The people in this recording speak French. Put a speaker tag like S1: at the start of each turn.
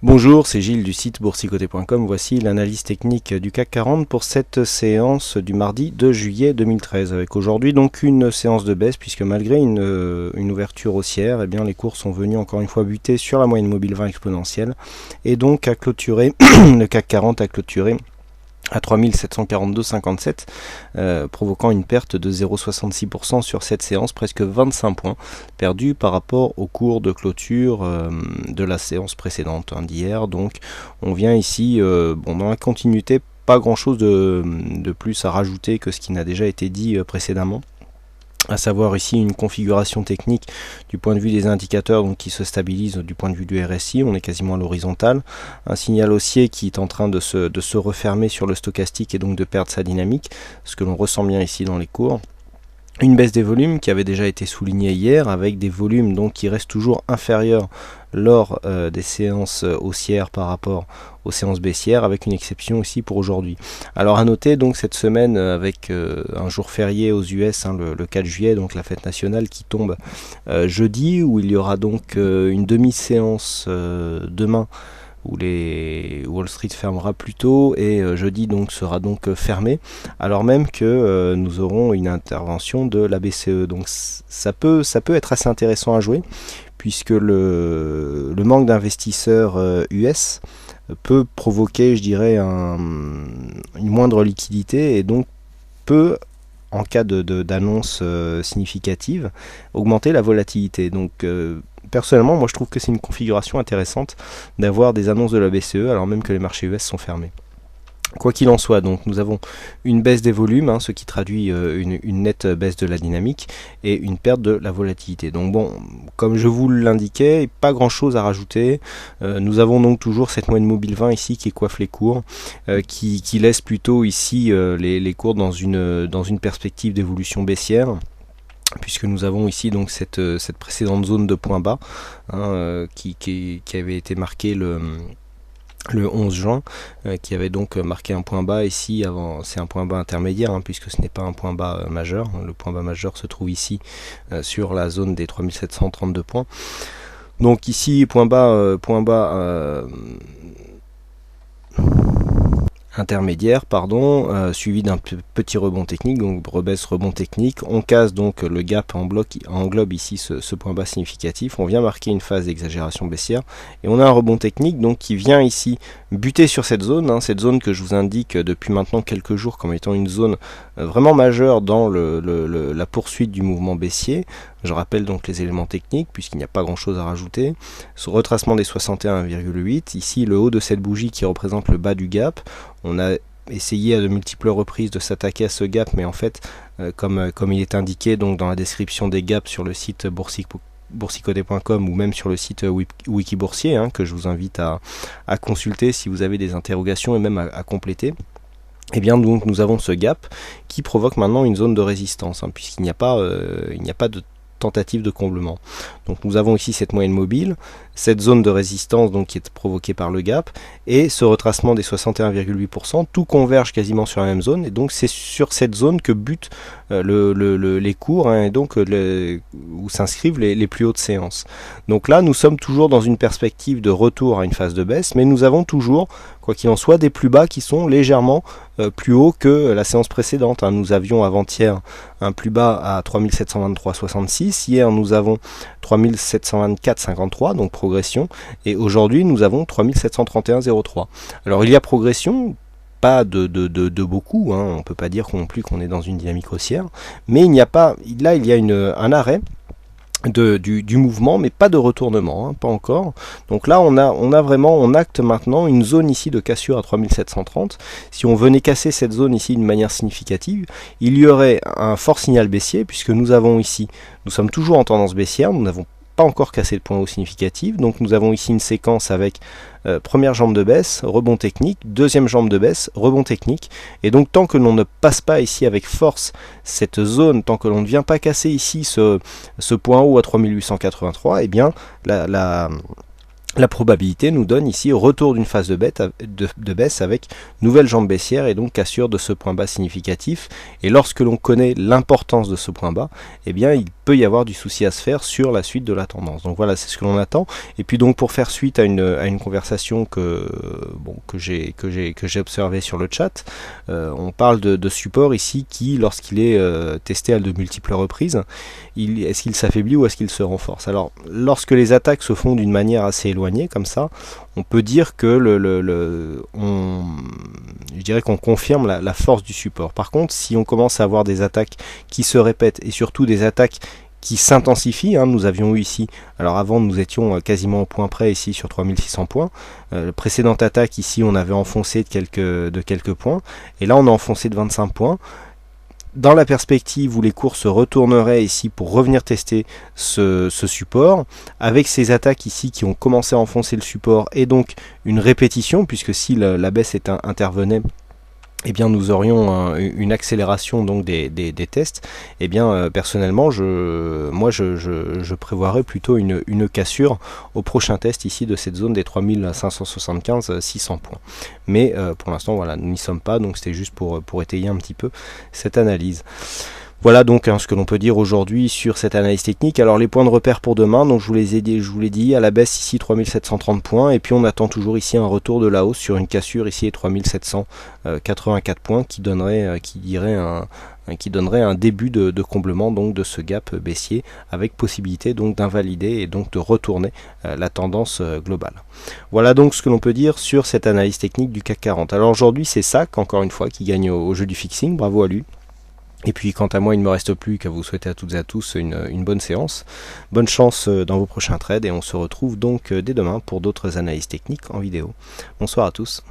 S1: Bonjour, c'est Gilles du site boursicoté.com. Voici l'analyse technique du CAC 40 pour cette séance du mardi 2 juillet 2013. Avec aujourd'hui donc une séance de baisse puisque malgré une ouverture haussière, eh bien les cours sont venus encore une fois buter sur la moyenne mobile 20 exponentielle et donc à clôturer, le CAC 40 a clôturé à 3742,57, provoquant une perte de 0,66% sur cette séance, presque 25 points perdus par rapport au cours de clôture de la séance précédente d'hier. Donc on vient ici dans la continuité, pas grand chose de plus à rajouter que ce qui n'a déjà été dit précédemment, à savoir ici une configuration technique du point de vue des indicateurs donc qui se stabilise du point de vue du RSI, on est quasiment à l'horizontale, un signal haussier qui est en train de se refermer sur le stochastique et donc de perdre sa dynamique, ce que l'on ressent bien ici dans les cours. Une baisse des volumes qui avait déjà été soulignée hier, avec des volumes donc qui restent toujours inférieurs lors des séances haussières par rapport aux séances baissières, avec une exception aussi pour aujourd'hui. Alors à noter donc cette semaine avec un jour férié aux US, le 4 juillet, donc la fête nationale qui tombe jeudi, où il y aura donc une demi-séance demain, où Wall Street fermera plus tôt et jeudi donc sera donc fermé, alors même que nous aurons une intervention de la BCE. Donc ça peut être assez intéressant à jouer, puisque le manque d'investisseurs US peut provoquer, je dirais, une moindre liquidité et donc peut, en cas d'annonce significative, augmenter la volatilité. Donc personnellement, moi je trouve que c'est une configuration intéressante d'avoir des annonces de la BCE alors même que les marchés US sont fermés. Quoi qu'il en soit, donc nous avons une baisse des volumes, ce qui traduit une nette baisse de la dynamique et une perte de la volatilité. Donc bon, comme je vous l'indiquais, pas grand chose à rajouter. Nous avons donc toujours cette moyenne mobile 20 ici qui coiffe les cours, qui laisse plutôt ici les cours dans une perspective d'évolution baissière, puisque nous avons ici donc cette précédente zone de point bas qui avait été marquée le 11 juin, qui avait donc marqué un point bas ici avant. C'est un point bas intermédiaire puisque ce n'est pas un point bas majeur. Le point bas majeur se trouve ici sur la zone des 3732 points. Donc ici point bas intermédiaire, suivi d'un petit rebond technique, donc rebaisse rebond technique. On casse donc le gap englobe ici ce point bas significatif. On vient marquer une phase d'exagération baissière et on a un rebond technique donc qui vient ici buter sur cette zone que je vous indique depuis maintenant quelques jours comme étant une zone vraiment majeure dans la poursuite du mouvement baissier. Je rappelle donc les éléments techniques puisqu'il n'y a pas grand chose à rajouter. Ce retracement des 61,8, ici le haut de cette bougie qui représente le bas du gap. On a essayé à de multiples reprises de s'attaquer à ce gap, mais en fait, comme il est indiqué donc dans la description des gaps sur le site boursicoté.com ou même sur le site Wikiboursier, que je vous invite à consulter si vous avez des interrogations et même à compléter. Et bien donc nous avons ce gap qui provoque maintenant une zone de résistance, puisqu'il n'y a pas de tentative de comblement. Donc nous avons ici cette moyenne mobile, cette zone de résistance donc qui est provoquée par le gap et ce retracement des 61,8%, tout converge quasiment sur la même zone et donc c'est sur cette zone que butent les cours et donc où s'inscrivent les plus hautes séances. Donc là nous sommes toujours dans une perspective de retour à une phase de baisse, mais nous avons toujours, quoi qu'il en soit, des plus bas qui sont légèrement plus hauts que la séance précédente. Nous avions avant-hier un plus bas à 3723,66, hier nous avons 3724,53, donc progression, et aujourd'hui nous avons 3731,03. Alors il y a progression, pas de beaucoup, on ne peut pas dire non plus qu'on est dans une dynamique haussière, mais il y a un arrêt du mouvement, mais pas de retournement, pas encore. Donc là on acte maintenant une zone ici de cassure à 3730. Si on venait casser cette zone ici d'une manière significative, il y aurait un fort signal baissier, puisque nous sommes toujours en tendance baissière, nous n'avons pas encore cassé le point haut significatif, donc nous avons ici une séquence avec première jambe de baisse, rebond technique, deuxième jambe de baisse, rebond technique, et donc tant que l'on ne passe pas ici avec force cette zone, tant que l'on ne vient pas casser ici ce point haut à 3883, eh bien La probabilité nous donne ici retour d'une phase de baisse avec nouvelle jambe baissière et donc cassure de ce point bas significatif. Et lorsque l'on connaît l'importance de ce point bas, eh bien il peut y avoir du souci à se faire sur la suite de la tendance. Donc voilà, c'est ce que l'on attend. Et puis donc pour faire suite à une conversation que j'ai observée sur le chat, on parle de support ici qui, lorsqu'il est testé à de multiples reprises, est-ce qu'il s'affaiblit ou est-ce qu'il se renforce? Alors lorsque les attaques se font d'une manière assez éloignée comme ça, on peut dire que je dirais qu'on confirme la force du support. Par contre, si on commence à avoir des attaques qui se répètent et surtout des attaques qui s'intensifient, nous avions eu ici, alors avant nous étions quasiment au point près ici sur 3600 points, la précédente attaque ici on avait enfoncé de quelques points, et là on a enfoncé de 25 points. Dans la perspective où les cours se retourneraient ici pour revenir tester ce support, avec ces attaques ici qui ont commencé à enfoncer le support et donc une répétition, puisque si la baisse intervenait, eh bien nous aurions une accélération donc des tests. Eh bien personnellement je prévoirais plutôt une cassure au prochain test ici de cette zone des 3575-600 points. Mais pour l'instant voilà, nous n'y sommes pas, donc c'était juste pour étayer un petit peu cette analyse. Voilà donc ce que l'on peut dire aujourd'hui sur cette analyse technique. Alors les points de repère pour demain, donc je vous l'ai dit, à la baisse ici 3730 points, et puis on attend toujours ici un retour de la hausse sur une cassure ici à 3784 points qui donnerait un début de comblement donc de ce gap baissier, avec possibilité donc d'invalider et donc de retourner la tendance globale. Voilà donc ce que l'on peut dire sur cette analyse technique du CAC 40. Alors aujourd'hui c'est SAC encore une fois qui gagne au jeu du fixing, bravo à lui. Et puis quant à moi, il ne me reste plus qu'à vous souhaiter à toutes et à tous une bonne séance. Bonne chance dans vos prochains trades et on se retrouve donc dès demain pour d'autres analyses techniques en vidéo. Bonsoir à tous.